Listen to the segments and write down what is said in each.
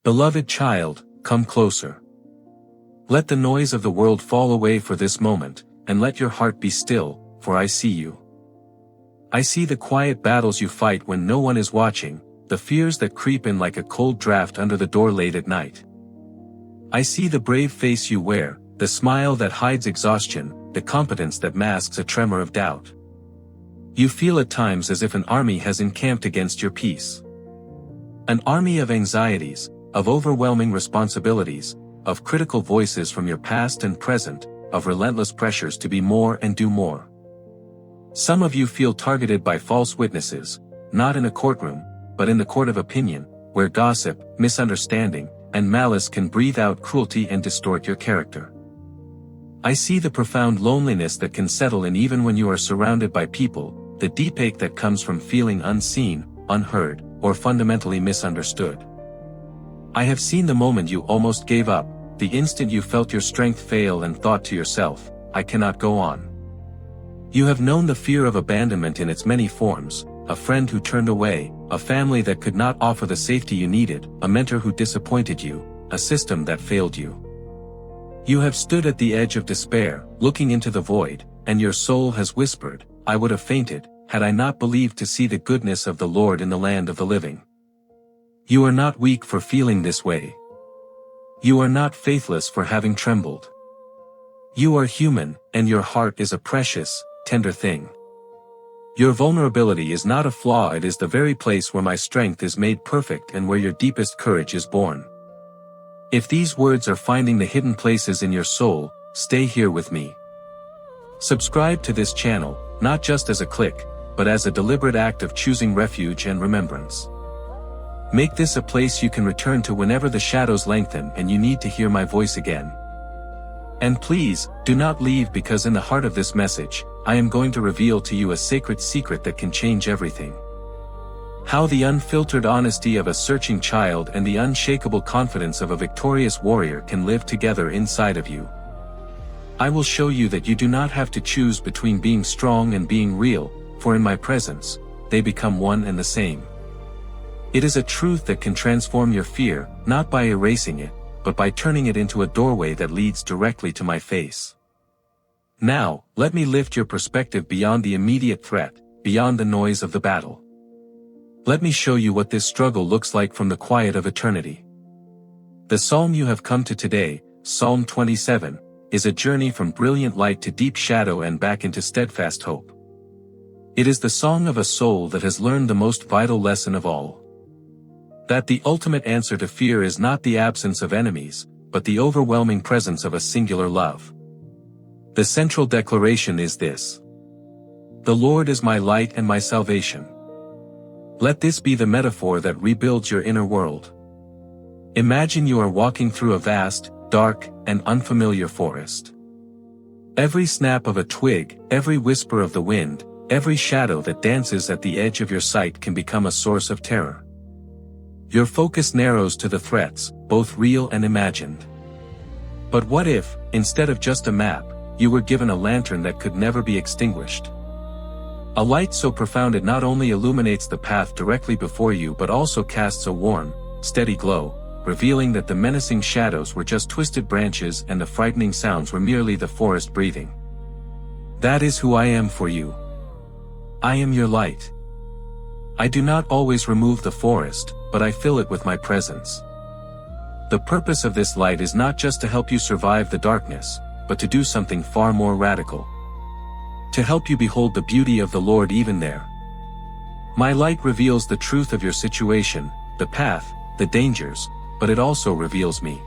Beloved child, come closer. Let the noise of the world fall away for this moment, and let your heart be still, for I see you. I see the quiet battles you fight when no one is watching, the fears that creep in like a cold draft under the door late at night. I see the brave face you wear, the smile that hides exhaustion, the competence that masks a tremor of doubt. You feel at times as if an army has encamped against your peace. An army of anxieties, of overwhelming responsibilities, of critical voices from your past and present, of relentless pressures to be more and do more. Some of you feel targeted by false witnesses, not in a courtroom, but in the court of opinion, where gossip, misunderstanding, and malice can breathe out cruelty and distort your character. I see the profound loneliness that can settle in even when you are surrounded by people, the deep ache that comes from feeling unseen, unheard, or fundamentally misunderstood. I have seen the moment you almost gave up, the instant you felt your strength fail and thought to yourself, I cannot go on. You have known the fear of abandonment in its many forms, a friend who turned away, a family that could not offer the safety you needed, a mentor who disappointed you, a system that failed you. You have stood at the edge of despair, looking into the void, and your soul has whispered, I would have fainted, had I not believed to see the goodness of the Lord in the land of the living. You are not weak for feeling this way. You are not faithless for having trembled. You are human, and your heart is a precious, tender thing. Your vulnerability is not a flaw, it is the very place where my strength is made perfect and where your deepest courage is born. If these words are finding the hidden places in your soul, stay here with me. Subscribe to this channel, not just as a click, but as a deliberate act of choosing refuge and remembrance. Make this a place you can return to whenever the shadows lengthen and you need to hear my voice again. And please, do not leave, because in the heart of this message, I am going to reveal to you a sacred secret that can change everything. How the unfiltered honesty of a searching child and the unshakable confidence of a victorious warrior can live together inside of you. I will show you that you do not have to choose between being strong and being real, for in my presence, they become one and the same. It is a truth that can transform your fear, not by erasing it, but by turning it into a doorway that leads directly to my face. Now, let me lift your perspective beyond the immediate threat, beyond the noise of the battle. Let me show you what this struggle looks like from the quiet of eternity. The psalm you have come to today, Psalm 27, is a journey from brilliant light to deep shadow and back into steadfast hope. It is the song of a soul that has learned the most vital lesson of all. That the ultimate answer to fear is not the absence of enemies, but the overwhelming presence of a singular love. The central declaration is this: the Lord is my light and my salvation. Let this be the metaphor that rebuilds your inner world. Imagine you are walking through a vast, dark, and unfamiliar forest. Every snap of a twig, every whisper of the wind, every shadow that dances at the edge of your sight can become a source of terror. Your focus narrows to the threats, both real and imagined. But what if, instead of just a map, you were given a lantern that could never be extinguished? A light so profound it not only illuminates the path directly before you but also casts a warm, steady glow, revealing that the menacing shadows were just twisted branches and the frightening sounds were merely the forest breathing. That is who I am for you. I am your light. I do not always remove the forest, but I fill it with my presence. The purpose of this light is not just to help you survive the darkness, but to do something far more radical. To help you behold the beauty of the Lord even there. My light reveals the truth of your situation, the path, the dangers, but it also reveals me.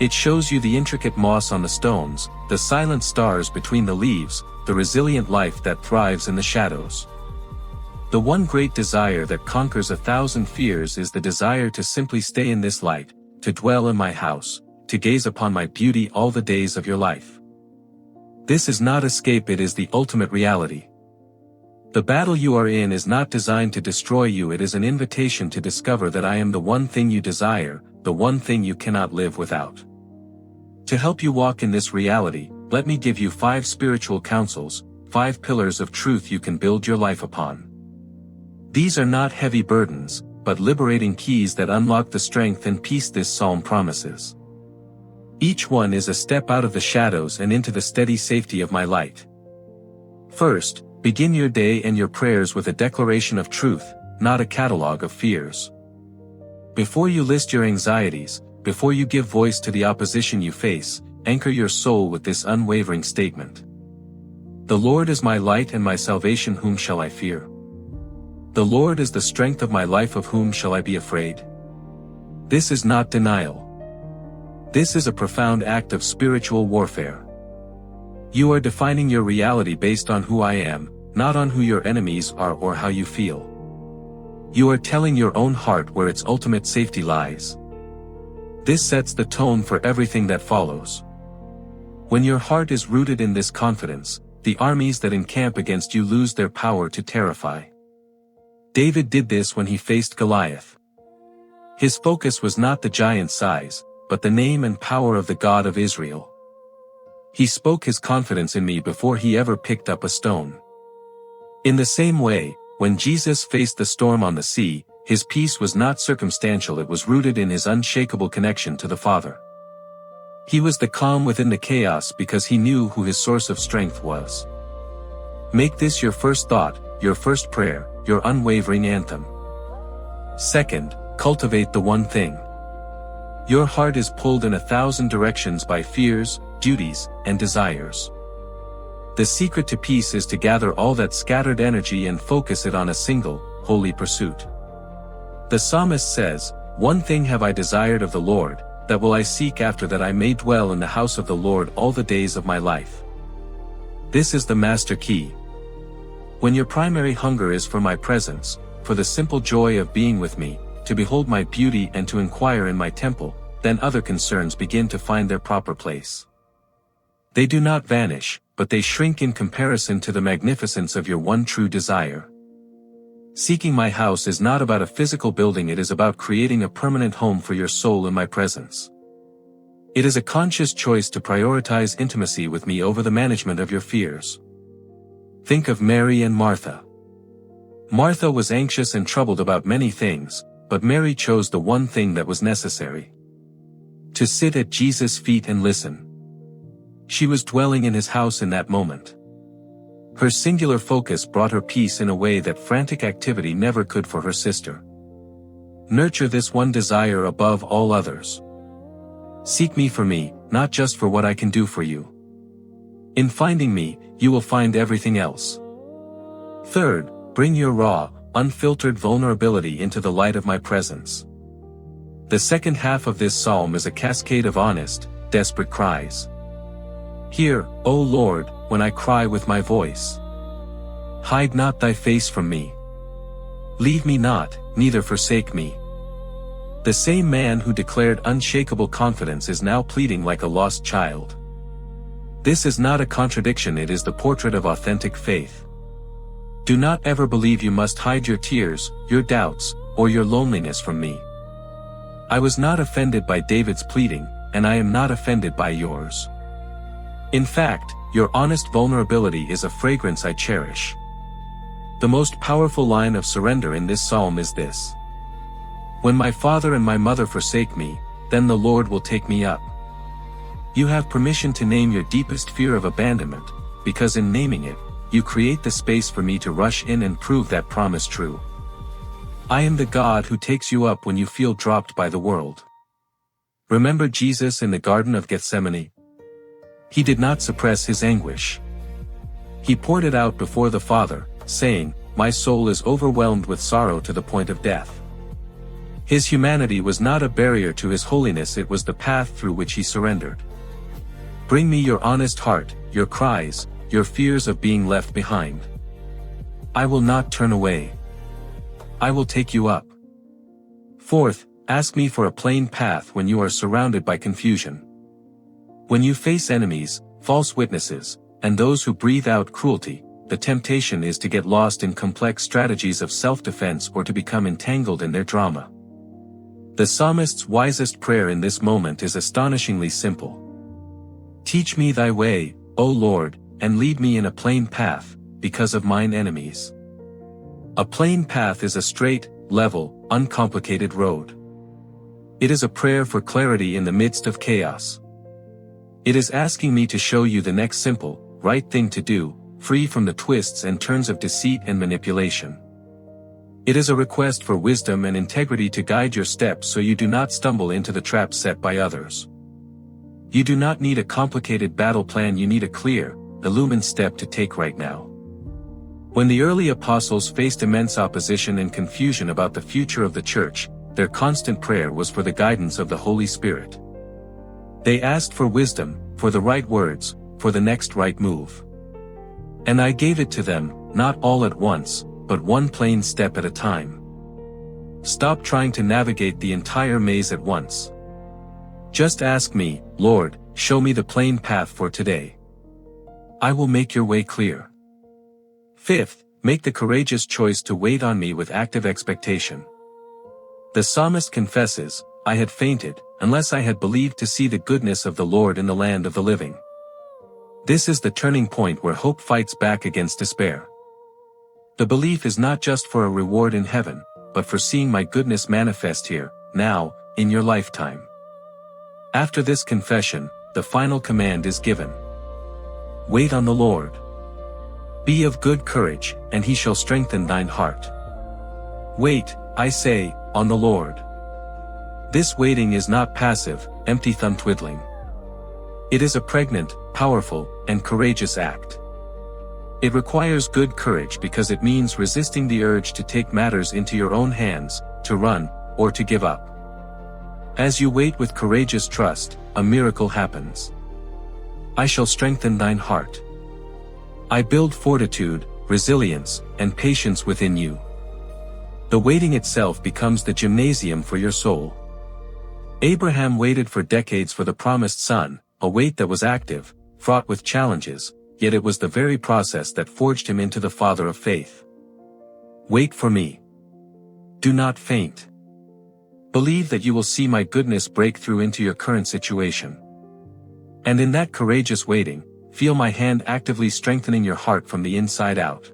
It shows you the intricate moss on the stones, the silent stars between the leaves, the resilient life that thrives in the shadows. The one great desire that conquers 1,000 fears is the desire to simply stay in this light, to dwell in my house, to gaze upon my beauty all the days of your life. This is not escape, it is the ultimate reality. The battle you are in is not designed to destroy you, it is an invitation to discover that I am the one thing you desire, the one thing you cannot live without. To help you walk in this reality, let me give you 5 spiritual counsels, 5 pillars of truth you can build your life upon. These are not heavy burdens, but liberating keys that unlock the strength and peace this psalm promises. Each one is a step out of the shadows and into the steady safety of my light. First, begin your day and your prayers with a declaration of truth, not a catalog of fears. Before you list your anxieties, before you give voice to the opposition you face, anchor your soul with this unwavering statement. The Lord is my light and my salvation, whom shall I fear? The Lord is the strength of my life, of whom shall I be afraid? This is not denial. This is a profound act of spiritual warfare. You are defining your reality based on who I am, not on who your enemies are or how you feel. You are telling your own heart where its ultimate safety lies. This sets the tone for everything that follows. When your heart is rooted in this confidence, the armies that encamp against you lose their power to terrify. David did this when he faced Goliath. His focus was not the giant's size, but the name and power of the God of Israel. He spoke his confidence in me before he ever picked up a stone. In the same way, when Jesus faced the storm on the sea, his peace was not circumstantial, it was rooted in his unshakable connection to the Father. He was the calm within the chaos because he knew who his source of strength was. Make this your first thought, your first prayer, your unwavering anthem. Second, cultivate the one thing. Your heart is pulled in 1,000 directions by fears, duties, and desires. The secret to peace is to gather all that scattered energy and focus it on a single, holy pursuit. The psalmist says, "One thing have I desired of the Lord, that will I seek after, that I may dwell in the house of the Lord all the days of my life." This is the master key. When your primary hunger is for my presence, for the simple joy of being with me, to behold my beauty and to inquire in my temple, then other concerns begin to find their proper place. They do not vanish, but they shrink in comparison to the magnificence of your one true desire. Seeking my house is not about a physical building, it is about creating a permanent home for your soul in my presence. It is a conscious choice to prioritize intimacy with me over the management of your fears. Think of Mary and Martha. Martha was anxious and troubled about many things, but Mary chose the one thing that was necessary: to sit at Jesus' feet and listen. She was dwelling in his house in that moment. Her singular focus brought her peace in a way that frantic activity never could for her sister. Nurture this one desire above all others. Seek me for me, not just for what I can do for you. In finding me, you will find everything else. Third, bring your raw, unfiltered vulnerability into the light of my presence. The second half of this psalm is a cascade of honest, desperate cries. Hear, O Lord, when I cry with my voice. Hide not thy face from me. Leave me not, neither forsake me. The same man who declared unshakable confidence is now pleading like a lost child. This is not a contradiction, it is the portrait of authentic faith. Do not ever believe you must hide your tears, your doubts, or your loneliness from me. I was not offended by David's pleading, and I am not offended by yours. In fact, your honest vulnerability is a fragrance I cherish. The most powerful line of surrender in this psalm is this: "When my father and my mother forsake me, then the Lord will take me up." You have permission to name your deepest fear of abandonment, because in naming it, you create the space for me to rush in and prove that promise true. I am the God who takes you up when you feel dropped by the world. Remember Jesus in the Garden of Gethsemane? He did not suppress his anguish. He poured it out before the Father, saying, "My soul is overwhelmed with sorrow to the point of death." His humanity was not a barrier to his holiness, it was the path through which he surrendered. Bring me your honest heart, your cries, your fears of being left behind. I will not turn away. I will take you up. Fourth, ask me for a plain path when you are surrounded by confusion. When you face enemies, false witnesses, and those who breathe out cruelty, the temptation is to get lost in complex strategies of self-defense or to become entangled in their drama. The psalmist's wisest prayer in this moment is astonishingly simple. Teach me thy way, O Lord, and lead me in a plain path, because of mine enemies. A plain path is a straight, level, uncomplicated road. It is a prayer for clarity in the midst of chaos. It is asking me to show you the next simple, right thing to do, free from the twists and turns of deceit and manipulation. It is a request for wisdom and integrity to guide your steps so you do not stumble into the traps set by others. You do not need a complicated battle plan, you need a clear, illumined step to take right now. When the early apostles faced immense opposition and confusion about the future of the church, their constant prayer was for the guidance of the Holy Spirit. They asked for wisdom, for the right words, for the next right move. And I gave it to them, not all at once, but one plain step at a time. Stop trying to navigate the entire maze at once. Just ask me, Lord, show me the plain path for today. I will make your way clear. Fifth, make the courageous choice to wait on me with active expectation. The psalmist confesses, I had fainted, unless I had believed to see the goodness of the Lord in the land of the living. This is the turning point where hope fights back against despair. The belief is not just for a reward in heaven, but for seeing my goodness manifest here, now, in your lifetime. After this confession, the final command is given. Wait on the Lord. Be of good courage, and he shall strengthen thine heart. Wait, I say, on the Lord. This waiting is not passive, empty thumb twiddling. It is a pregnant, powerful, and courageous act. It requires good courage because it means resisting the urge to take matters into your own hands, to run, or to give up. As you wait with courageous trust, a miracle happens. I shall strengthen thine heart. I build fortitude, resilience, and patience within you. The waiting itself becomes the gymnasium for your soul. Abraham waited for decades for the promised son, a wait that was active, fraught with challenges, yet it was the very process that forged him into the father of faith. Wait for me. Do not faint. Believe that you will see my goodness break through into your current situation. And in that courageous waiting, feel my hand actively strengthening your heart from the inside out.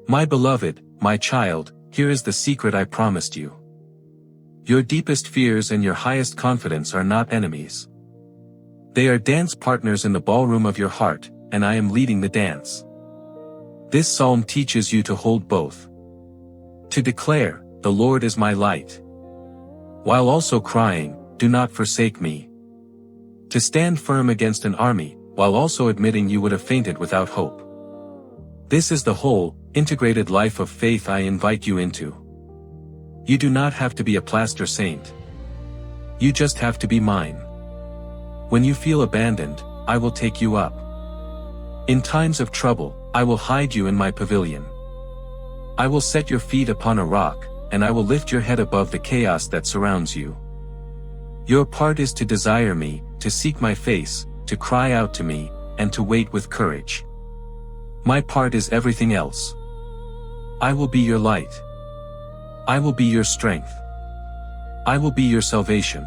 My beloved, my child, here is the secret I promised you. Your deepest fears and your highest confidence are not enemies. They are dance partners in the ballroom of your heart, and I am leading the dance. This psalm teaches you to hold both. To declare, the Lord is my light. While also crying, do not forsake me. To stand firm against an army, while also admitting you would have fainted without hope. This is the whole, integrated life of faith I invite you into. You do not have to be a plaster saint. You just have to be mine. When you feel abandoned, I will take you up. In times of trouble, I will hide you in my pavilion. I will set your feet upon a rock, and I will lift your head above the chaos that surrounds you. Your part is to desire me, to seek my face, to cry out to me, and to wait with courage. My part is everything else. I will be your light. I will be your strength. I will be your salvation.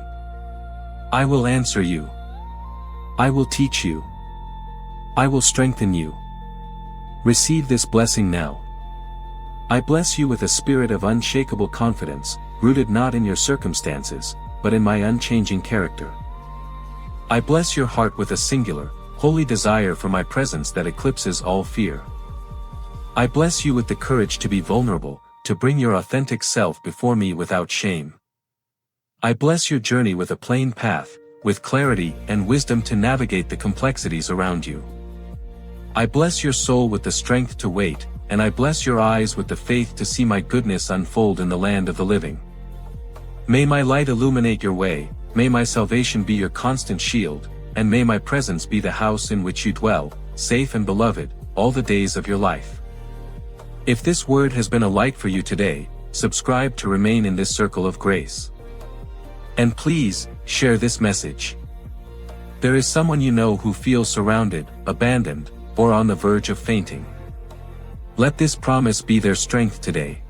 I will answer you. I will teach you. I will strengthen you. Receive this blessing now. I bless you with a spirit of unshakable confidence, rooted not in your circumstances, but in my unchanging character. I bless your heart with a singular, holy desire for my presence that eclipses all fear. I bless you with the courage to be vulnerable, to bring your authentic self before me without shame. I bless your journey with a plain path, with clarity and wisdom to navigate the complexities around you. I bless your soul with the strength to wait, and I bless your eyes with the faith to see my goodness unfold in the land of the living. May my light illuminate your way, may my salvation be your constant shield, and may my presence be the house in which you dwell, safe and beloved, all the days of your life. If this word has been a light for you today, subscribe to remain in this circle of grace. And please, share this message. There is someone you know who feels surrounded, abandoned, or on the verge of fainting. Let this promise be their strength today.